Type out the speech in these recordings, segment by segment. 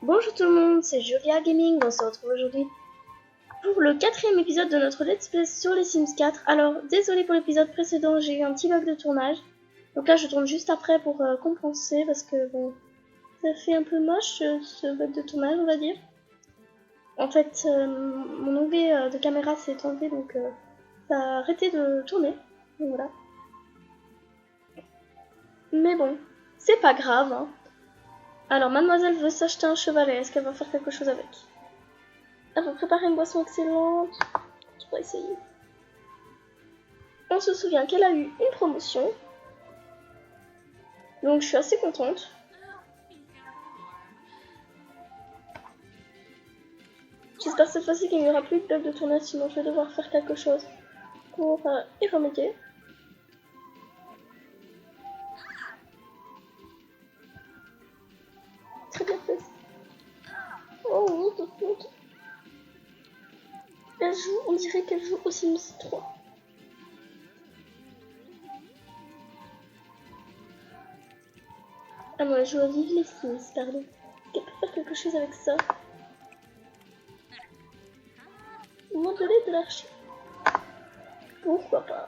Bonjour tout le monde, c'est Julia Gaming, on se retrouve aujourd'hui pour le 4e épisode de notre Let's Play sur les Sims 4. Alors, désolé pour l'épisode précédent, j'ai eu un petit bug de tournage. Donc là, je tourne juste après pour compenser parce que bon, ça fait un peu moche ce bug de tournage, on va dire. En fait, mon onglet de caméra s'est enlevé, donc ça a arrêté de tourner. Donc voilà. Mais bon, c'est pas grave, hein. Alors, mademoiselle veut s'acheter un chevalet, est-ce qu'elle va faire quelque chose avec? Elle va préparer une boisson excellente. Je vais essayer. On se souvient qu'elle a eu une promotion. Donc je suis assez contente. J'espère cette fois-ci qu'il n'y aura plus de bug de tournage, sinon je vais devoir faire quelque chose pour y remédier. Très bien fait. Oh, elle joue, on dirait qu'elle joue au Sims 3. Ah non, elle joue à Vive les Sims, pardon. Elle peut faire quelque chose avec ça. Modeler de l'archi. Pourquoi pas.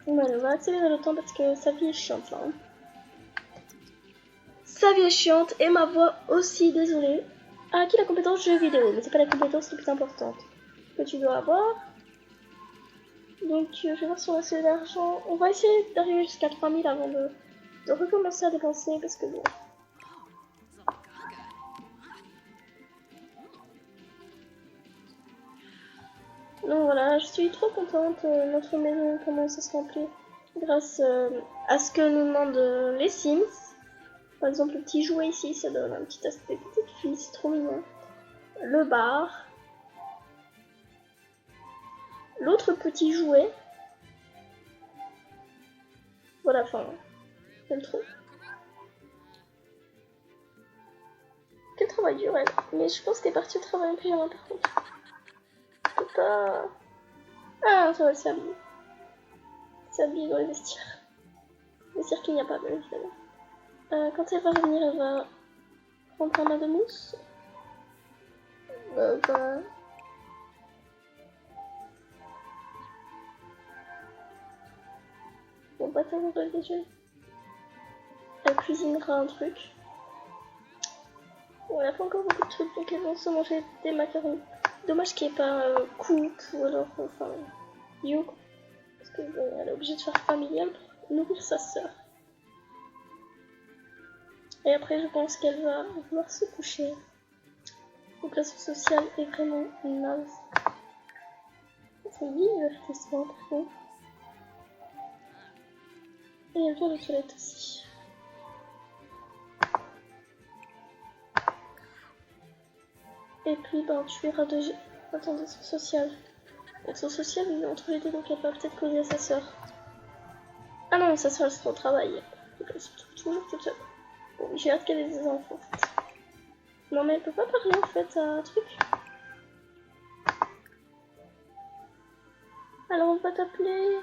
Bon, on va accélérer le temps parce que sa vie est chiante là. Hein. Sa vie est chiante et ma voix aussi, désolée. A acquis la compétence jeu vidéo, mais c'est pas la compétence la plus importante que tu dois avoir. Donc je vais voir si on a assez d'argent. On va essayer d'arriver jusqu'à 3000 avant de recommencer à dépenser parce que bon. Donc voilà, je suis trop contente. Notre maison commence à se remplir grâce à ce que nous demandent les Sims. Par exemple, le petit jouet ici, ça donne un petit aspect petite fille, c'est trop mignon. Le bar. L'autre petit jouet. Voilà, enfin, j'aime trop. Quel travail dur, elle. Mais je pense qu'elle est partie au travail en pyjama par contre. Je peux pas... Ah, ça va, c'est habillé. C'est habillé dans les vestiaires. Les vestiaires qu'il n'y a pas, bien évidemment. Quand elle va revenir, elle va prendre un bain de mousse. Voilà. Bon, pas tellement de déjeuner. Elle cuisinera un truc. Bon, elle a pas encore beaucoup de trucs, donc elle va se manger des macarons. Dommage qu'il n'y ait pas coupe ou alors, enfin, you. Parce que bon, elle est obligée de faire familial pour nourrir sa sœur. Et après, je pense qu'elle va vouloir se coucher. Donc la vie sociale est vraiment naze. C'est un divertissement par contre. Et elle vient aux toilettes aussi. Et puis, ben, tu iras de... Attendez, son social. Donc son social, il est entre les deux, donc elle va peut-être causer à sa sœur. Ah non, sa sœur, elle sera au travail. Donc elle se retrouve toujours toute seule. Bon, j'ai hâte qu'elle ait des enfants, en fait. Non, mais elle peut pas parler, en fait, à un truc. Alors, on va t'appeler...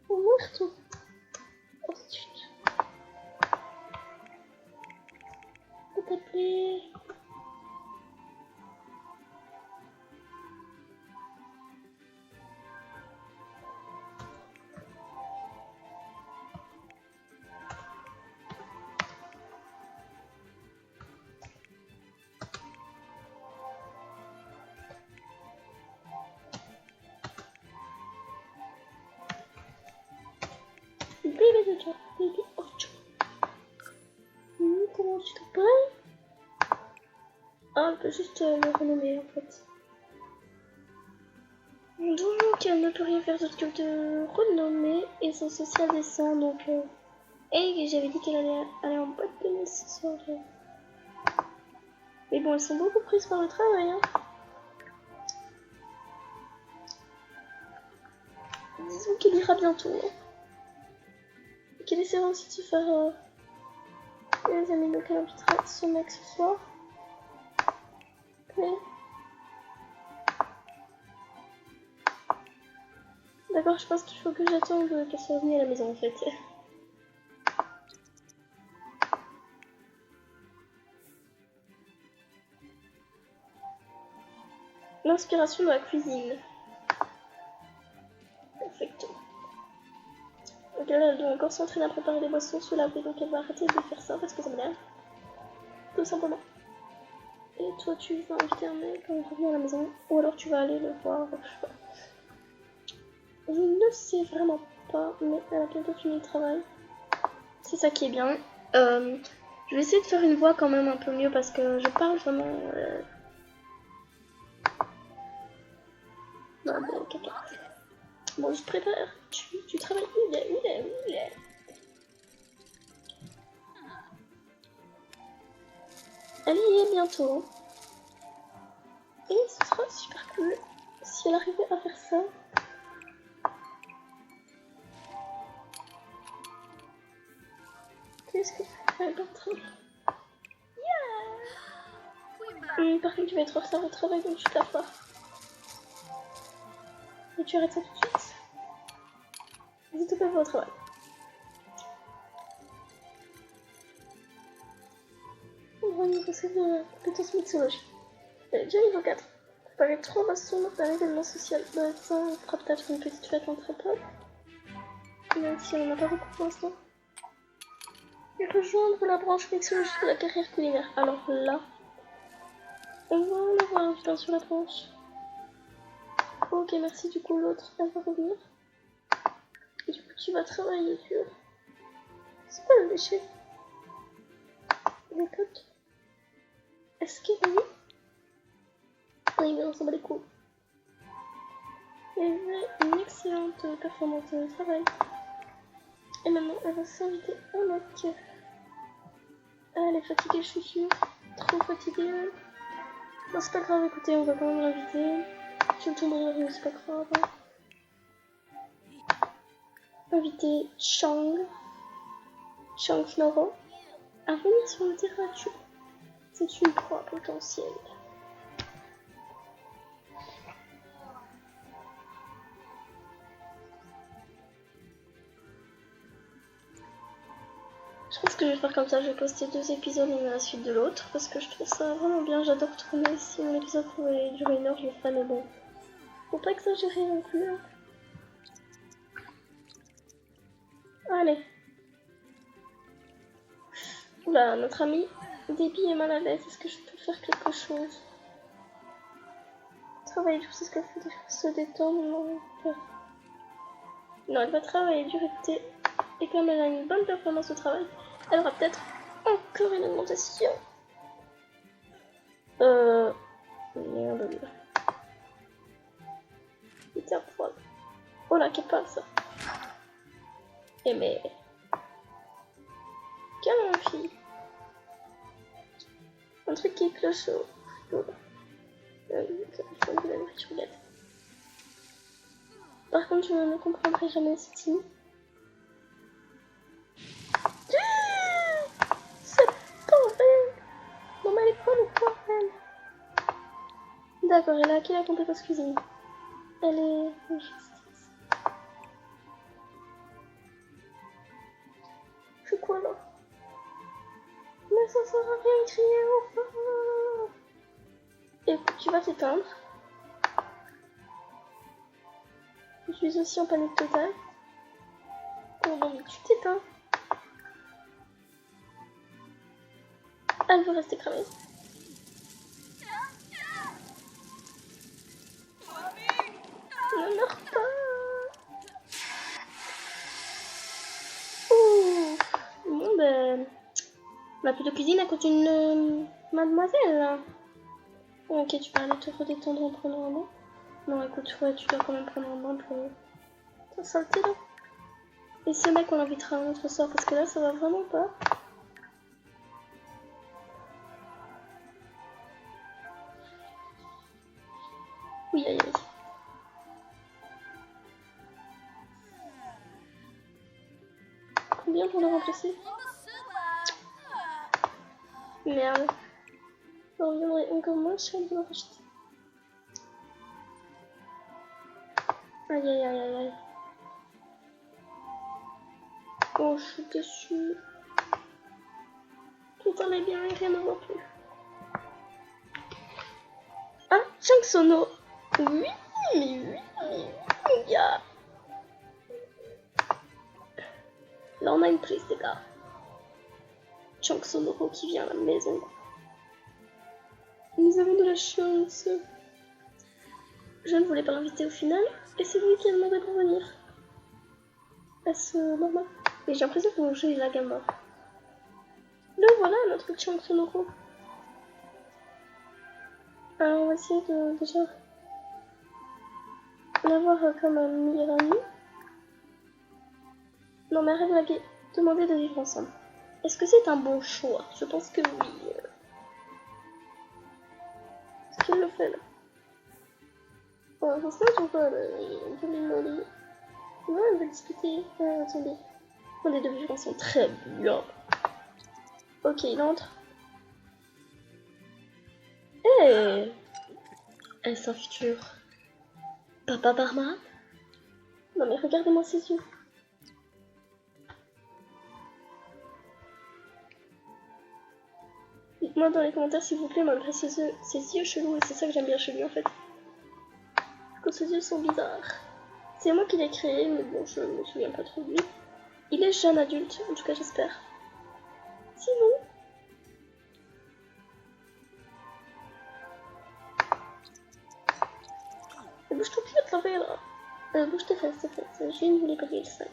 Roberto. Oh, zut. On va t'appeler... Baby Ocho. Baby Ocho. Comment tu t'appelles? Ah, on peut juste le renommer en fait. Donc elle ne peut rien faire d'autre que de renommer et son social descend donc... Et j'avais dit qu'elle allait aller en boîte de nuit ce soir. Mais bon, elles sont beaucoup prises par le travail. Hein. Disons qu'elle ira bientôt. Hein. Et qu'elle essaiera aussi de faire les amis, donc elle invitera son mec ce soir. Mais... D'accord, je pense qu'il faut que j'attende qu'elle soit revenue à la maison en fait. l'inspiration de la cuisine. Perfecto. Donc elle doit encore s'entraîner à préparer les boissons sous la baie, donc elle va arrêter de faire ça parce que ça m'énerve. Tout simplement. Et toi tu vas inviter un mec quand il revient à la maison, ou alors tu vas aller le voir, je sais pas. Je ne sais vraiment pas, mais elle a bientôt fini le travail. C'est ça qui est bien. Je vais essayer de faire une voix quand même un peu mieux parce que je parle vraiment... Non, bon, caca. Bon, je prépare. Tu travailles où est. Elle y est bientôt. Et ce sera super cool si elle arrivait à faire ça. Qu'est-ce que tu fais, Bertrand? Yeah. Par contre, tu vas être en retard au travail, donc je tape pas. Et tu arrêtes ça tout de suite. N'hésite pas à faire au travail. On va niveau 7 de compétences mixologie. Elle est déjà niveau 4. Préparer 3 bastons d'un événement social. Bah, ça, on fera peut-être une petite fête entre potes. Même si on n'en a pas beaucoup pour l'instant. Et rejoindre la branche mixologie de la carrière culinaire. Alors là, on va l'avoir invité sur la branche. Ok, merci. Du coup, l'autre, elle va revenir. Et du coup, tu vas travailler dur. C'est pas le déchet. Les potes. Est-ce qu'il est venu? Oui, mais on s'en bat les couilles. Elle avait une excellente performance dans le travail. Et maintenant, elle va s'inviter un mec. Ah, elle est fatiguée, je suis sûre. Trop fatiguée. Non, c'est pas grave, écoutez, on va quand même l'inviter. Je me tomberai, mais c'est pas grave. Inviter Chang Floro à venir sur le terrain. C'est une proie potentielle. Je pense que je vais faire comme ça, je vais poster 2 épisodes l'un à la suite de l'autre parce que je trouve ça vraiment bien, j'adore tourner. Si un épisode pouvait durer 1 heure, je le ferais, mais bon, faut pas exagérer non plus. Hein. Allez. Oula, notre ami Debbie est mal à l'aise, est-ce que je peux faire quelque chose? Travailler dur, c'est ce qu'elle fait, se détendre, non. Non, elle va travailler dur, écoutez, et comme elle a une bonne performance au travail, elle aura peut-être encore une augmentation. Merde. C'était un poil. Oh là, qu'est pas ça? Eh mais... Calme, ma fille. Un truc qui cloche au frigo. Par contre, je ne comprendrai jamais ce team. C'est pas vrai. Non, mais elle est folle ou quoi, elle? D'accord, elle a acquis la compétence cuisine. Elle est... Je suis quoi, là? Mais ça sert à rien de crier au fort. Écoute, tu vas t'éteindre. Je suis aussi en panique totale. Oh non, mais tu t'éteins. Elle veut rester cramée. Ne meurs pas. Ouh. Bon ben... Ma plus de cuisine à côté d'une mademoiselle là. Ok, tu peux aller te redétendre en prenant un bain. Non, écoute, ouais, tu dois quand même prendre un bain pour ta saleté là. Et ce mec, on l'invitera un autre soir parce que là, ça va vraiment pas. Oui, aïe aïe. Combien pour le remplacer? Merde. On reviendrait encore moins cher de le racheter. Aïe aïe aïe aïe aïe. Oh, je suis déçue. Tout allait bien et rien ne va plus. Ah, Chang Sono. Oui, mon gars. Là, on a une prise, les gars. Chang Sonoro qui vient à la maison. Nous avons de la chance. Je ne voulais pas l'inviter au final, et c'est lui qui a demandé pour venir. Est-ce normal? Mais j'ai l'impression que mon jeu est lag à mort. Le voilà, notre Chang Sonoro. Alors on va essayer de déjà l'avoir comme un meilleur ami. Non mais arrête de demander de vivre ensemble. Est-ce que c'est un bon choix? Je pense que oui. Est-ce qu'il le fait là? Ouais, franchement, je vois, on peut lui demander. Ouais, on va discuter. Attendez. Les deux vivants sont très bien. Ok, il entre. Hey, est-ce un futur Papa Barman? Non mais regardez-moi ses yeux. Dites-moi dans les commentaires s'il vous plaît, malgré ses yeux chelous, et c'est ça que j'aime bien chez lui en fait. Parce que ses yeux sont bizarres. C'est moi qui l'ai créé, mais bon, je me souviens pas trop de lui. Il est jeune adulte, en tout cas j'espère. Sinon... Bouge-toi plus de l'envoyer là. Bouge tes fesses, j'ai une voulais pas dire ça.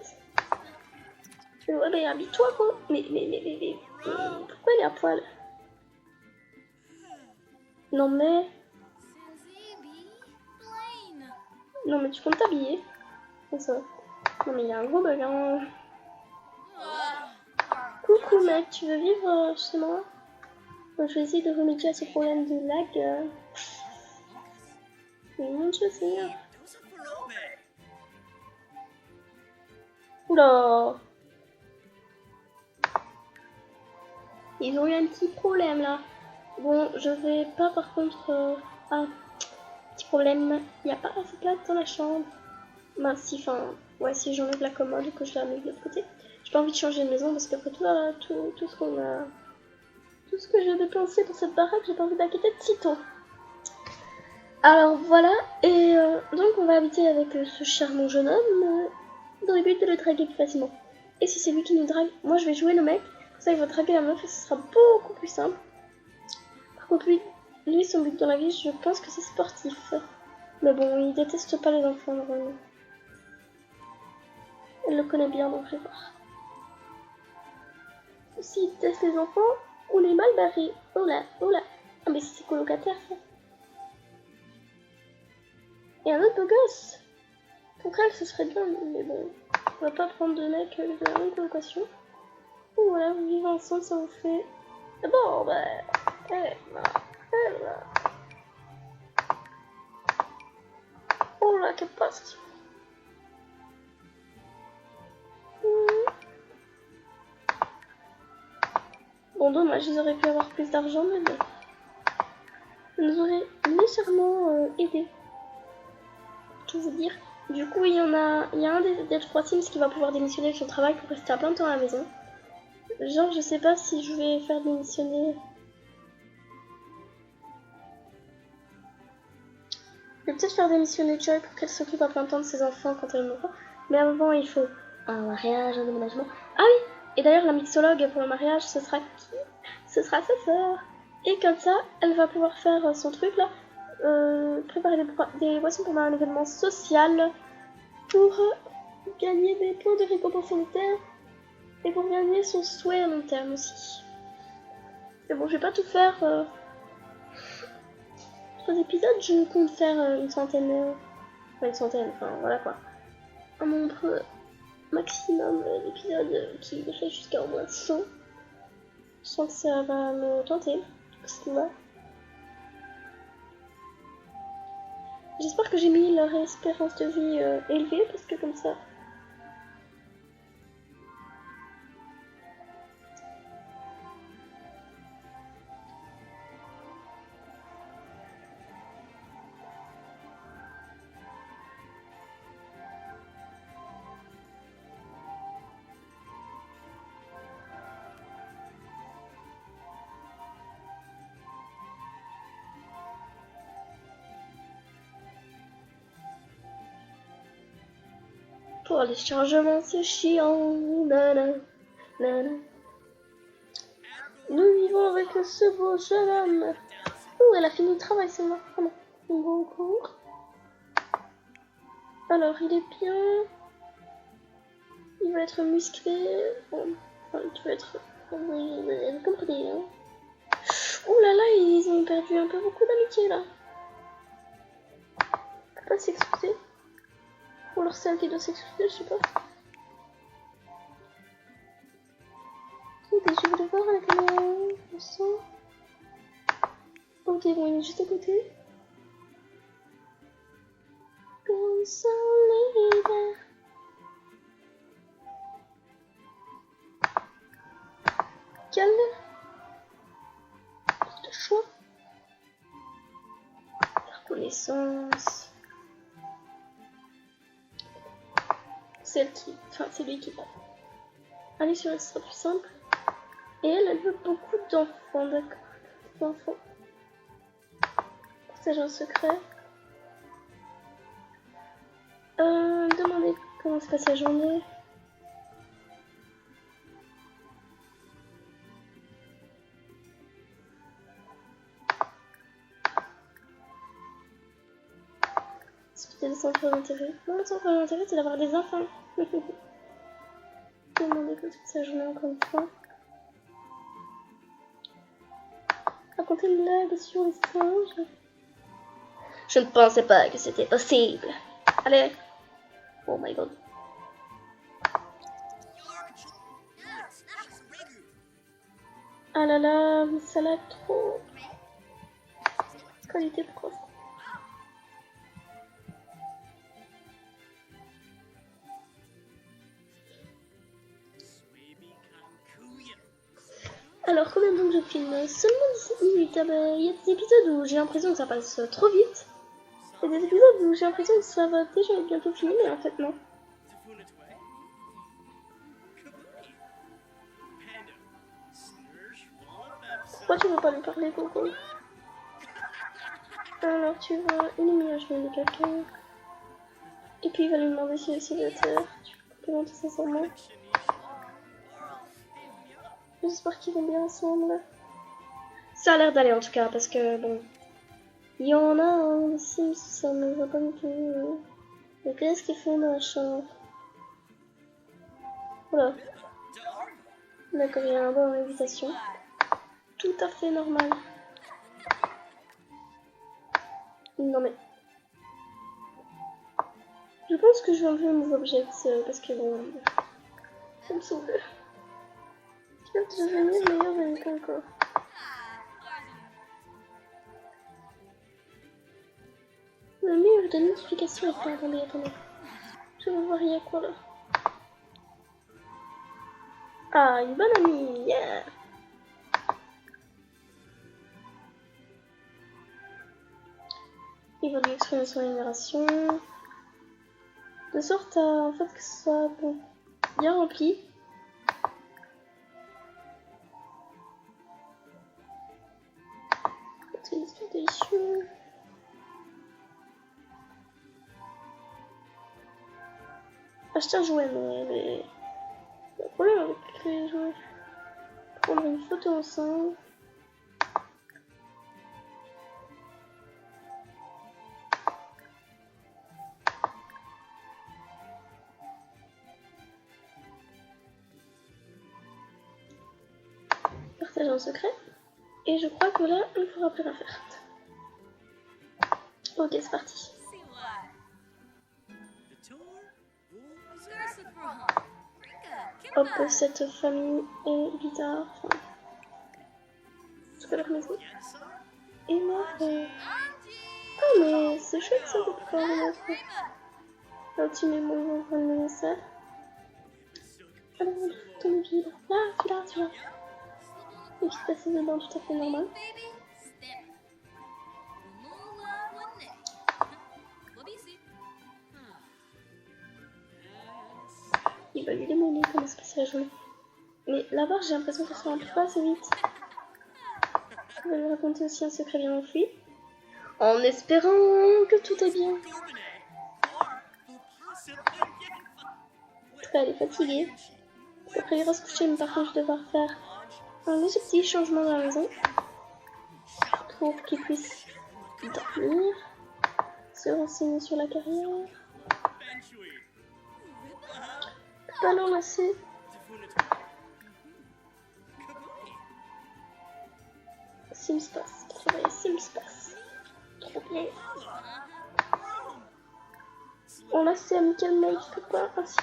Ouais, mais habille-toi quoi. Mais, pourquoi elle est à poil? Non mais... Non mais tu comptes t'habiller? C'est ça. Non mais il y a un gros bug hein. Coucou mec, tu veux vivre chez moi? Je vais essayer de remédier à ce problème de lag. Mais mon dieu Seigneur. Oula. Ils ont eu un petit problème là. Bon, je vais pas par contre... Ah, petit problème. Il n'y a pas assez de place dans la chambre. Bah si, enfin... Ouais, si j'enlève la commode et que je la mets de l'autre côté. J'ai pas envie de changer de maison parce qu'après tout, tout ce qu'on a... Tout ce que j'ai dépensé pour cette baraque, j'ai pas envie d'inquiéter de sitôt. Alors voilà, et donc on va habiter avec ce charmant jeune homme dans le but de le draguer plus facilement. Et si c'est lui qui nous drague, moi je vais jouer le mec, comme ça il va draguer la meuf et ce sera beaucoup plus simple. Par contre lui son but dans la vie, je pense que c'est sportif. Mais bon, il déteste pas les enfants normalement. Elle le connaît bien donc je vais voir. S'il déteste les enfants, on est mal barré. Oh là. Ah mais c'est colocataire ça. Et un autre beau gosse. Pour elle, ce serait bien, mais bon, on va pas prendre de mec de la même colocation. Donc voilà, vous vivez ensemble, ça vous fait... Bon, bah... Elle là. Oh là, qu'elle passe. Bon, dommage, ils auraient pu avoir plus d'argent, mais bon. Ça nous aurait légèrement aidé. Tout vous dire. Du coup, il y a un des 3 Sims qui va pouvoir démissionner de son travail pour rester à plein temps à la maison. Genre, je sais pas si je vais faire démissionner... Je vais peut-être faire démissionner Joy pour qu'elle s'occupe à plein temps de ses enfants quand elle mourra. Mais avant, il faut un mariage, un déménagement. Ah oui! Et d'ailleurs, la mixologue pour le mariage, ce sera qui? Ce sera sa sœur. Et comme ça, elle va pouvoir faire son truc là. Préparer des boissons pendant un événement social. Pour gagner des points de récompense à long terme. Et pour gagner son souhait à long terme aussi. Mais bon, je vais pas tout faire. 3 épisodes, je compte faire une centaine, enfin voilà quoi. Un nombre maximum d'épisodes qui fait jusqu'à au moins 100. Je sens que ça va me tenter, ce qui va. J'espère que j'ai mis leur espérance de vie élevée, parce que comme ça... Pour les chargements, c'est chiant. Nana, nana. Nous vivons avec ce beau jeune homme. Oh, elle a fini le travail, c'est moi. Oh non, bon cours. Alors, il est bien. Il va être musclé. Bon, enfin, tu vas être... Oui, vous comprenez, hein. Oh là là, ils ont perdu un peu beaucoup d'amitié, là. On peut pas s'excuser. Ou alors c'est elle qui doit s'excuser, je sais pas. Ok, je voulais voir avec le son. Ok, bon, il est juste à côté. Consolidaire. Calme. De choix. Reconnaissance. C'est elle qui... Enfin, c'est lui qui parle. Allez sur elle, ce sera plus simple. Et elle veut beaucoup d'enfants, d'accord. D'enfants. Partage un secret. Demandez comment se passe la journée. Discuter des centres d'intérêt. Non, le centre d'intérêt, c'est d'avoir des enfants. Demandez comment se passe la journée encore une fois. Raconter une blague sur les singes. Je ne pensais pas que c'était possible. Allez. Oh my god. Ah là là, mais ça l'a trop. Qualité prof. Alors, combien de temps je filme? Seulement 17 minutes. Ah bah, il y a des épisodes où j'ai l'impression que ça passe trop vite. Il y a des épisodes où j'ai l'impression que ça va déjà être bientôt fini, mais en fait, non. Pourquoi tu veux pas lui parler, Coco? Alors, tu vas éliminer un chemin de quelqu'un. Et puis, il va lui demander si le célibataire. Tu peux complémenter sincèrement. J'espère qu'ils vont bien ensemble. Ça a l'air d'aller en tout cas, parce que bon. Il y en a un, Sims, ça ne va pas du tout. Mais qu'est-ce qu'ils font dans la chambre? Voilà. D'accord, il y a un bon en invitation. Tout à fait normal. Non mais. Je pense que je vais enlever mes objets parce que bon. Ça me saoule. Tu viens de devenir meilleur ami qu'encore. Le mur de notification est pas. Attendez. Je vais voir, il y a quoi là? Ah, une bonne amie, yeah! Il va lui exprimer son admiration. De sorte à en fait que ce soit bon, bien rempli. C'est une histoire délicieux. Acheter un jouet, mais le problème avec les jouets. Prendre une photo ensemble. Partager un secret. Et je crois que là, il ne faudra plus rien faire. Ok, c'est parti. Hop, cette famille est bizarre. Enfin, c'est pas leur maison. Et moi, ah, mais c'est chouette ça, de pouvoir le mettre. Un petit mémo dans le nécessaire. Alors, ton vie là. Là, celui-là. Et puis passer dedans tout à fait normal. Il va lui demander comment se passe la journée. Mais là-bas, j'ai l'impression que ça rentre pas assez vite. Il va lui raconter aussi un secret bien enfoui. En espérant que tout est bien. tout cas, elle est fatiguée. Après, il ira se coucher, mais par contre, je vais devoir faire un léger petit changement dans la maison pour qu'il puisse dormir, se renseigner sur la carrière. Pas l'enlacer. Sims Pass, travailler Sims Pass. Trop bien. On l'a c'est amical mais je peux pas ainsi.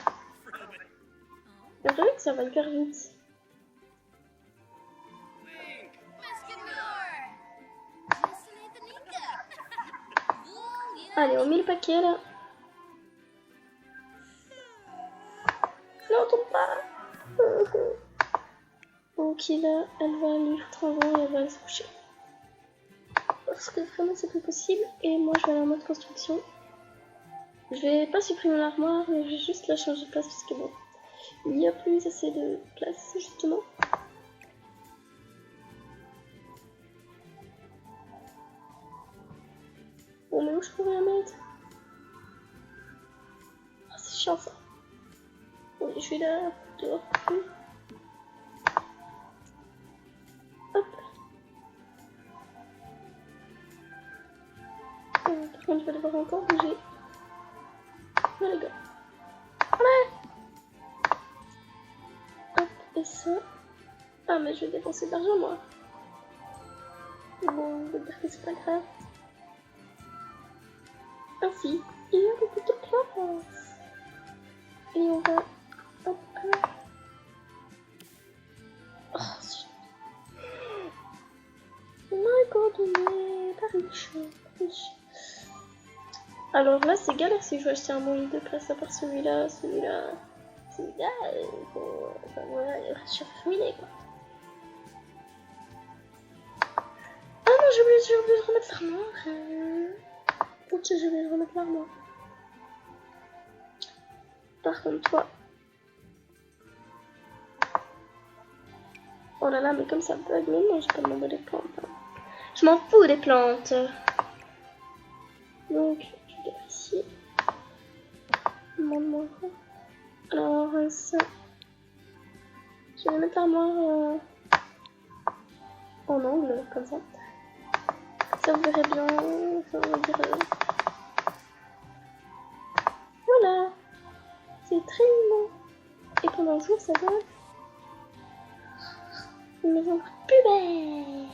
C'est vrai que ça va hyper vite. Allez, on met le paquet là. Non, tombe pas. Ok, là, elle va lui foutre un vent et elle va aller se coucher. Parce que vraiment, c'est plus possible. Et moi, je vais aller en mode construction. Je vais pas supprimer l'armoire, mais je vais juste la changer de place parce que bon, il n'y a plus assez de place, justement. Bon, mais où je pourrais la mettre? Oh, c'est chiant ça. Bon, je vais là, dehors. Hop. Par contre, je vais devoir encore bouger. Là, les gars. Voilà. Hop, et ça. Ah, mais je vais dépenser de l'argent, moi. Bon, on va dire que c'est pas grave. Ainsi, il y a beaucoup de place. Et on va... Hop. Oh, my god, on est pas riche. Alors là, c'est galère si je veux acheter un monde de place à part celui-là, celui-là. Celui-là, enfin, voilà, je suis ruinée, quoi. Ah non, j'ai oublié de remettre l'armoire. Ok, j'ai oublié de remettre l'armoire. Par contre, toi. Oh là là, mais comme ça bug, mais non, j'ai pas demandé des plantes. Hein. Je m'en fous des plantes. Donc, je vais ici. Demande-moi. Alors, ça. Je vais mettre l'armoire en angle, comme ça. Ça vous verrez bien. Ça va dire. Voilà. C'est très mignon. Et pendant le jour, ça va. Une maison plus belle.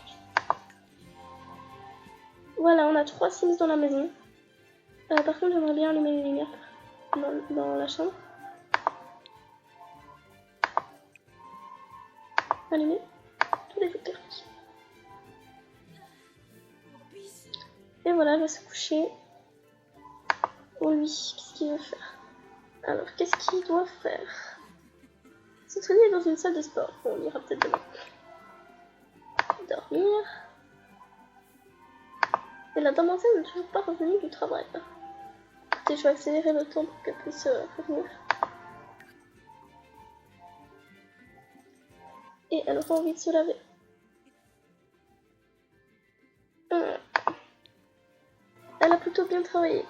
Voilà, on a 3 Sims dans la maison. Par contre, j'aimerais bien allumer les lumières dans la chambre. Allumer tous les éclairs. Et voilà, elle va se coucher. Pour lui, qu'est-ce qu'il veut faire? Alors, qu'est-ce qu'il doit faire? S'entraîner dans une salle de sport. Bon, on ira peut-être demain. Dormir. Et la demoiselle n'est toujours pas revenue du travail. Écoutez, je vais accélérer le temps pour qu'elle puisse revenir. Et elle aura envie de se laver. Elle a plutôt bien travaillé.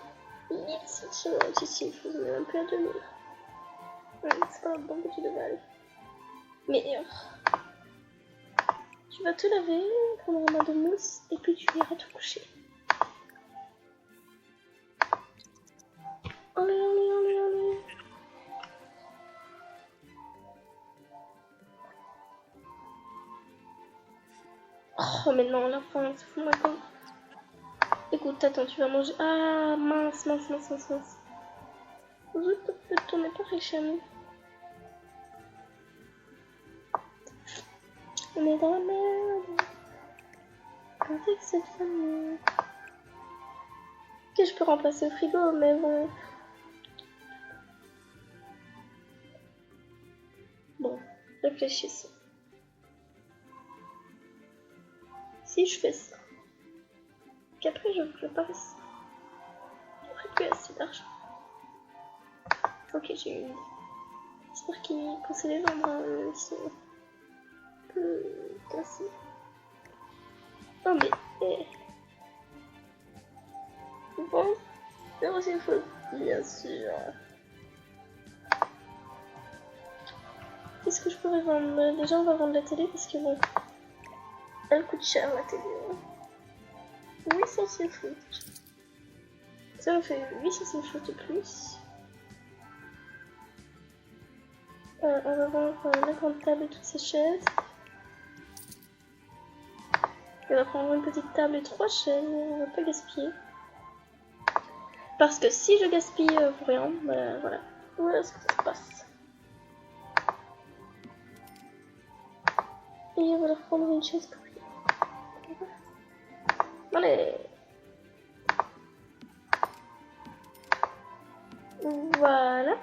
1600, je vous mets un peu à 2000. C'est pas bon que tu devais aller. Mais tu vas te laver, prendre un bain de mousse et puis tu iras te coucher. Allez, allez, allez, allez. Oh, mais non, la fin, c'est fou, maintenant. Écoute, attends, tu vas manger. Ah, mince. Je peux te tourner pas riche, ami. On est dans la merde. Avec cette famille. Ok, je peux remplacer le frigo, mais bon. Bon, réfléchissons. Si je fais ça, qu'après je prépare ça, j'aurai plus assez d'argent. Ok, j'ai une idée. J'espère qu'on sait les vendre, ils sont un peu cassés. Oh mais... Bon, c'est aussi une faute, bien sûr. qu'est-ce que je pourrais vendre? Déjà, on va vendre la télé parce que bon, elle coûte cher la télé. 800 foot. Ça me fait 800 foot de plus. On va vendre la grande table et toutes ces chaises. Et on va prendre une petite table et 3 chaises. On va pas gaspiller. Parce que si je gaspille pour rien, bah, voilà. Voilà ce que ça se passe. Et on va leur prendre une chaise pour rien. Allez. Voilà.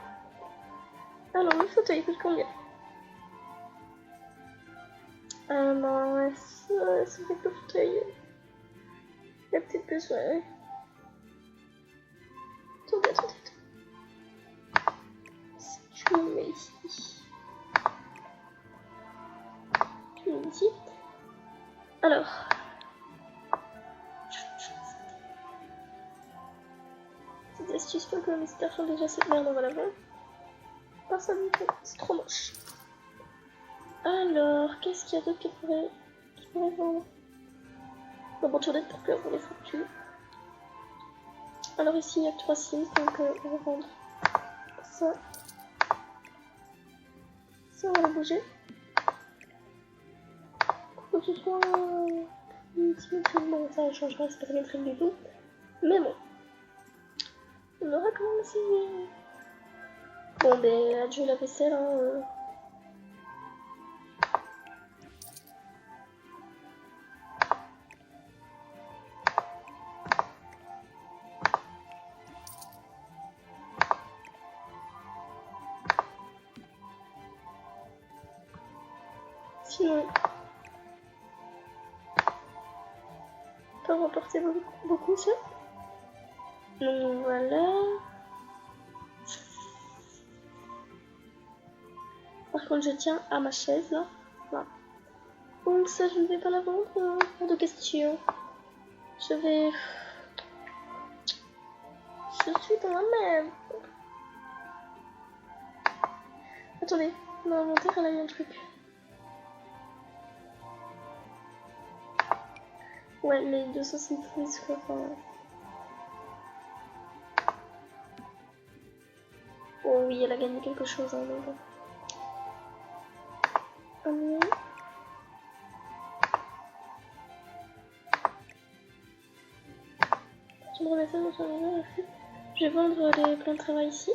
Alors, le fauteuil coûte combien? Non, ouais, ça fait que le fauteuil. Il y a peut-être besoin. Ouais. Attendez. Si tu me mets ici. Tu me mets ici. Alors. Petite astuce pour que les visiteurs font déjà cette merde, on va la vendre. Personne ne peut, c'est trop moche. Alors, qu'est-ce qu'il y a d'autre qui pourrait vendre? Bon, bon, toilette pour pleurer pour les factures. Alors ici, il y a que 3 sims, donc on va vendre ça. Ça, on va le bouger. Pour que ce soit une symétrie, bon, ça changera, c'est pas symétrique du tout. Mais bon, on aura quand même essayé. Bon, ben, adieu la vaisselle, hein. Sinon, pas remporter beaucoup ça. Donc voilà. Par contre, je tiens à ma chaise là. Voilà. Donc ça, je ne vais pas la vendre. Pas de question. Je vais. Je suis dans la merde. Attendez, mon inventaire, elle a eu un truc. Ouais, mais 206 plus quoi. Enfin... Oh oui, elle a gagné quelque chose, hein, mais bon. Je me remets ça dans son univers. Je vais vendre les plans de travail ici.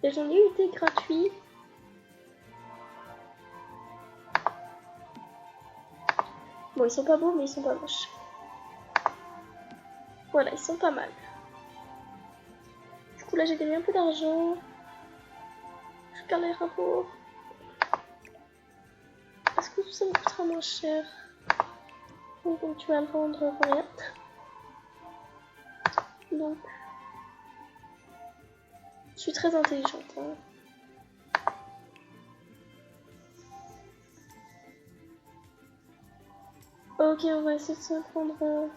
Et j'en ai eu des gratuits. Bon, ils sont pas beaux, mais ils sont pas moches. Voilà, ils sont pas mal. Du coup, là, j'ai gagné un peu d'argent. Je regarde les rapports. Est-ce que tout ça me coûtera moins cher? Donc, tu vas le vendre combien? Donc, je suis très intelligente. Hein. Ok, on va essayer de se prendre.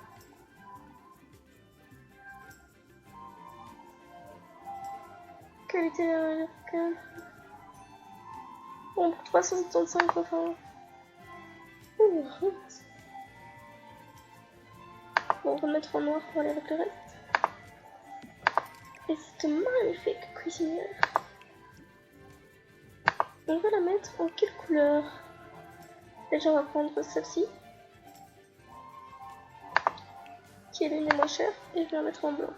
Qualité américaine. Bon, pour 375, enfin. Ouh, bon, on va mettre en noir pour aller avec le reste. Et cette magnifique cuisinière. On va la mettre en quelle couleur? Déjà, on va prendre celle-ci. Qui est l'une des moins chères. Et je vais la mettre en blanc.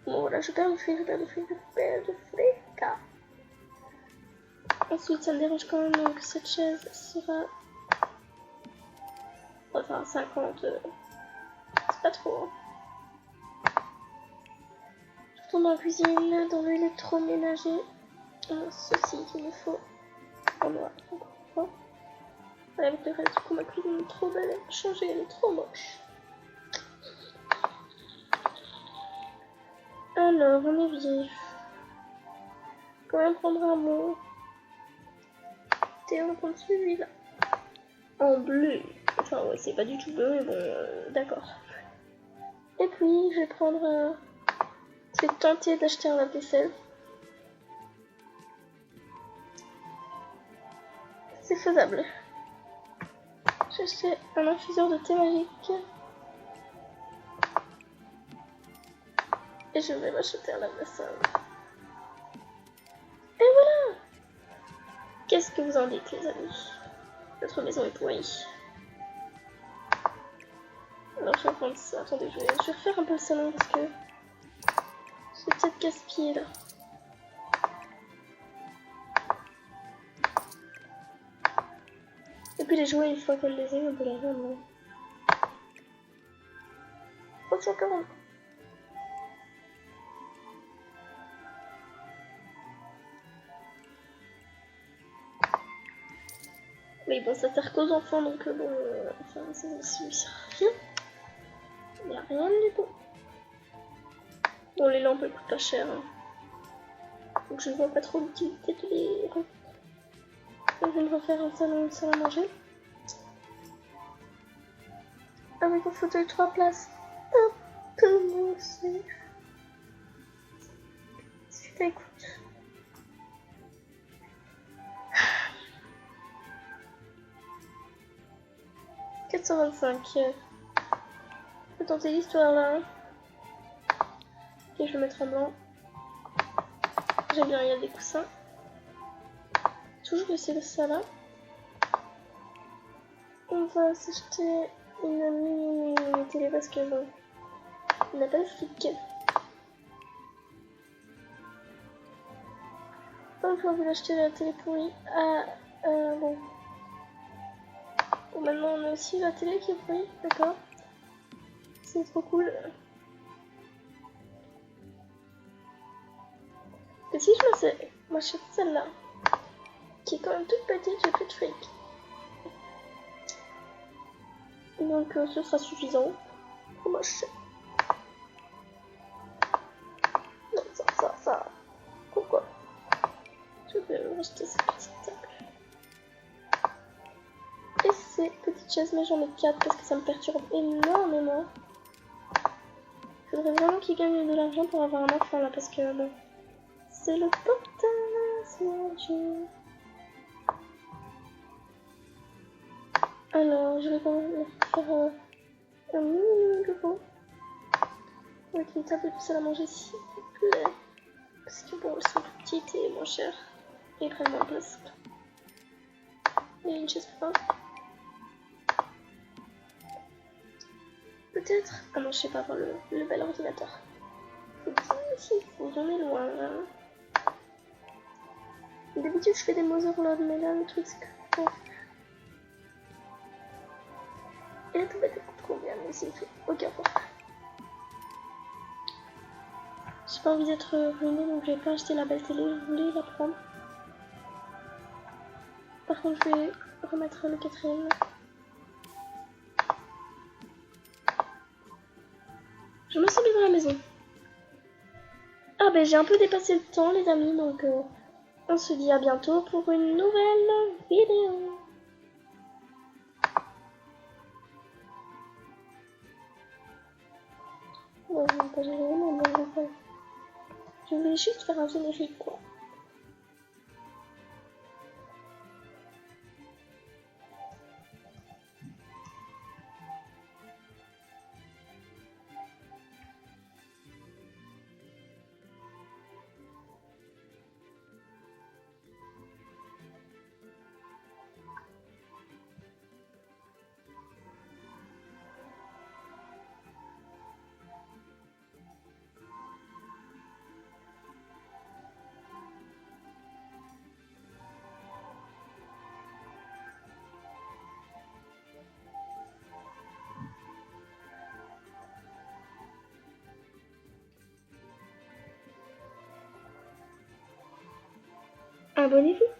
Bon, voilà, je perds du fric. Ensuite, ça me dérange quand même que cette chaise sera. Enfin, 50. C'est pas trop. Hein. Je retourne dans la cuisine, dans l'électroménager. Ceci qu'il me faut. En noir. Avec le reste, du coup, ma cuisine est trop belle. Elle a changé, elle est trop moche. Alors, on est vif. Quand même prendre un mot. Et on va prendre celui-là. En bleu. Enfin, ouais, c'est pas du tout bleu, mais bon, d'accord. Et puis, je vais prendre Je vais tenter d'acheter un lave-vaisselle. C'est faisable. J'ai acheté un infuseur de thé magique. Et je vais m'acheter un lave-vaisselle. Et voilà! Qu'est-ce que vous en dites, les amis? Notre maison est pourrie. Alors je vais prendre ça. Attendez, je vais refaire un peu le salon parce que j'ai peut-être gaspillé là. Et puis les jouets, une fois qu'elle les a, on peut les revendre. Oh, c'est encore un. Mais bon, ça sert qu'aux enfants, donc bon, enfin, ça ne sert à rien. Il n'y a rien du tout. Bon, les lampes, elles coûtent pas cher. Hein. Donc je ne vois pas trop l'utilité de les revendre. Je vais me refaire un salon à manger. Avec un fauteuil 3 places. Un peu moins cher. C'est écoute. « 425. Je vais tenter l'histoire là. Ok, je vais mettre en blanc. J'aime bien, il y a des coussins. Toujours essayer de ça là. On va s'acheter une mini télé parce que bon, on n'a pas de flic. Enfin, vous acheter la télé pourrie. Ah, bon. Bon, maintenant on a aussi la télé qui est pourrie, d'accord. C'est trop cool. Et si je m'achète celle-là, qui est quand même toute petite, j'ai plus de fric. Donc ce sera suffisant pour m'acheter. Non, ça. Pourquoi? Je vais m'acheter cette petite table. Et ces petites chaises, mais j'en ai 4 parce que ça me perturbe énormément. Il faudrait vraiment qu'ils gagnent de l'argent pour avoir un enfant là, parce que bon, c'est le potage, mon Dieu. Alors, je vais quand même faire un mini bureau avec une table de salle à manger s'il vous plaît. Parce que bon, elles sont plus petites et moins chères. Et ils prennent moins de place. Il y a une chaise pour pas. Peut-être. Ah non, je sais pas, avoir le bel ordinateur. Faut dire si j'en ai loin. Hein. D'habitude, je fais des Motherload, mais là, le truc, c'est que. Bon. Et la tablette, elle coûte combien? Mais c'est fait. Ok, bon. J'ai pas envie d'être ruinée, donc je vais pas acheter la belle télé. Je voulais la prendre. Par contre, je vais remettre le 4ème. Je me sens bien dans la maison. Ah ben j'ai un peu dépassé le temps les amis, donc on se dit à bientôt pour une nouvelle vidéo. Non, je vais pas gérer, non, je voulais juste faire un générique quoi. Abonnez-vous.